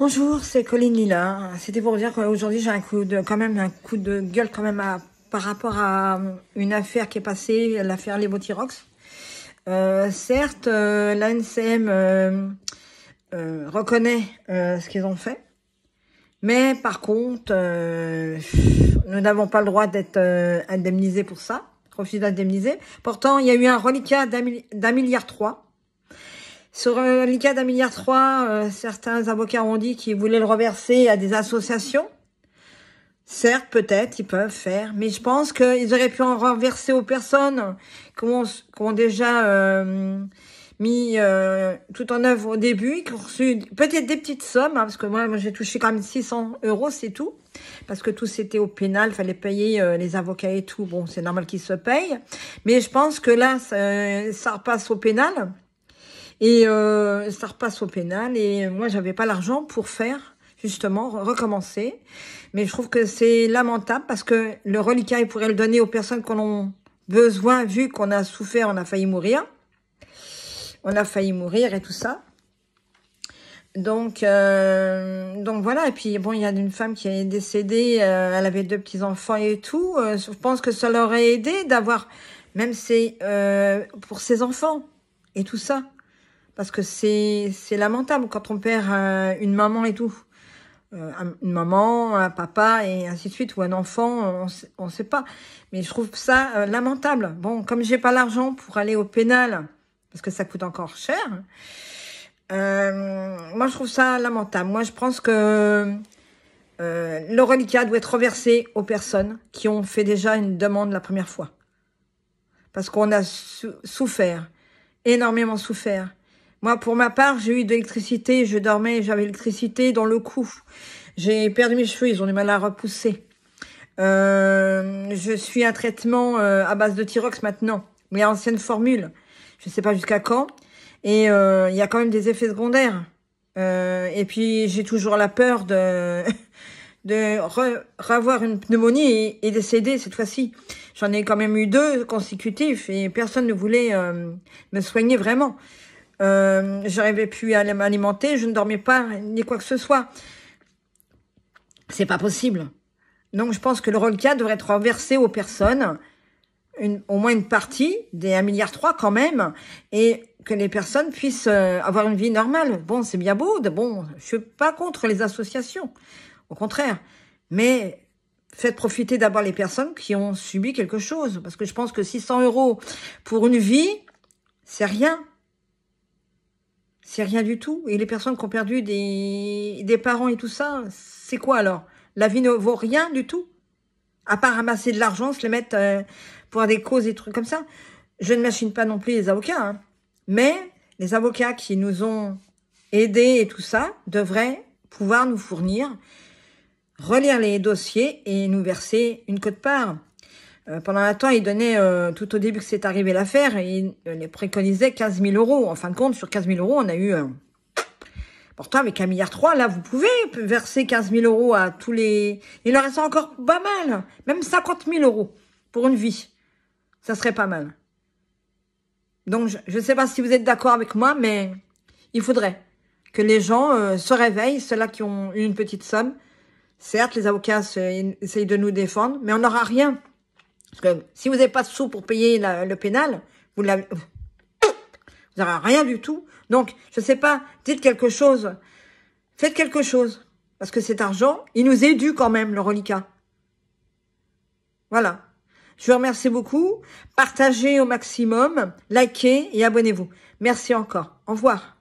Bonjour, c'est Colline Lila. C'était pour dire qu'aujourd'hui j'ai quand même un coup de gueule par rapport à une affaire qui est passée, l'affaire Levothyrox. Certes, l'ANCM reconnaît ce qu'ils ont fait, mais par contre, nous n'avons pas le droit d'être indemnisés pour ça, refusé d'indemniser. Pourtant, il y a eu un reliquat d'un milliard trois. Sur le reliquat d'un milliard trois, certains avocats ont dit qu'ils voulaient le reverser à des associations. Certes, peut-être, ils peuvent faire, mais je pense qu'ils auraient pu en reverser aux personnes qui ont déjà mis tout en œuvre au début, qui ont reçu peut-être des petites sommes, hein, parce que moi j'ai touché quand même 600 €, c'est tout, parce que tout c'était au pénal, fallait payer les avocats et tout. Bon, c'est normal qu'ils se payent, mais je pense que là, ça repasse au pénal. Et ça repasse au pénal. Et moi, j'avais pas l'argent pour faire, justement, recommencer. Mais je trouve que c'est lamentable parce que le reliquat, il pourrait le donner aux personnes qui en ont besoin, vu qu'on a souffert, on a failli mourir. On a failli mourir et tout ça. Donc voilà. Et puis, bon, il y a une femme qui est décédée, elle avait 2 petits-enfants et tout. Je pense que ça l'aurait aidé d'avoir, même pour ses enfants et tout ça. Parce que c'est lamentable quand on perd une maman et tout. Une maman, un papa et ainsi de suite, ou un enfant, on sait pas. Mais je trouve ça lamentable. Bon, comme j'ai pas l'argent pour aller au pénal, parce que ça coûte encore cher, moi je trouve ça lamentable. Moi je pense que le reliquat doit être reversé aux personnes qui ont fait déjà une demande la première fois. Parce qu'on a souffert, énormément souffert. Moi, pour ma part, j'ai eu de l'électricité, je dormais, j'avais l'électricité dans le cou. J'ai perdu mes cheveux, ils ont du mal à repousser. Je suis un traitement à base de Thyrox maintenant, mais ancienne formule. Je sais pas jusqu'à quand. Et il y a quand même des effets secondaires. Et puis, j'ai toujours la peur de revoir une pneumonie et décéder cette fois-ci. J'en ai quand même eu 2 consécutifs et personne ne voulait me soigner vraiment. J'arrivais plus à m'alimenter, je ne dormais pas, ni quoi que ce soit. C'est pas possible. Donc, je pense que le reliquat devrait être reversé aux personnes, au moins une partie, des 1,3 milliard quand même, et que les personnes puissent avoir une vie normale. Bon, c'est bien beau, bon, je suis pas contre les associations, au contraire. Mais faites profiter d'abord les personnes qui ont subi quelque chose, parce que je pense que 600 € pour une vie, c'est rien. C'est rien du tout. Et les personnes qui ont perdu des parents et tout ça, c'est quoi alors? La vie ne vaut rien du tout? À part ramasser de l'argent, se les mettre pour des causes et trucs comme ça. Je ne machine pas non plus les avocats. Hein. Mais les avocats qui nous ont aidés et tout ça devraient pouvoir nous fournir, relire les dossiers et nous verser une quote-part. Pendant un temps, ils donnaient, tout au début que c'est arrivé l'affaire, ils les préconisaient 15 000 €. En fin de compte, sur 15 000 €, on a eu... pourtant, avec 1,3 milliard, là, vous pouvez verser 15 000 € à tous les... Il en reste encore pas mal. Même 50 000 € pour une vie. Ça serait pas mal. Donc, je ne sais pas si vous êtes d'accord avec moi, mais il faudrait que les gens se réveillent, ceux-là qui ont eu une petite somme. Certes, les avocats essayent de nous défendre, mais on n'aura rien. Parce que si vous n'avez pas de sous pour payer le pénal, vous n'aurez rien du tout. Donc, je sais pas, dites quelque chose. Faites quelque chose. Parce que cet argent, il nous est dû quand même, le reliquat. Voilà. Je vous remercie beaucoup. Partagez au maximum, likez et abonnez-vous. Merci encore. Au revoir.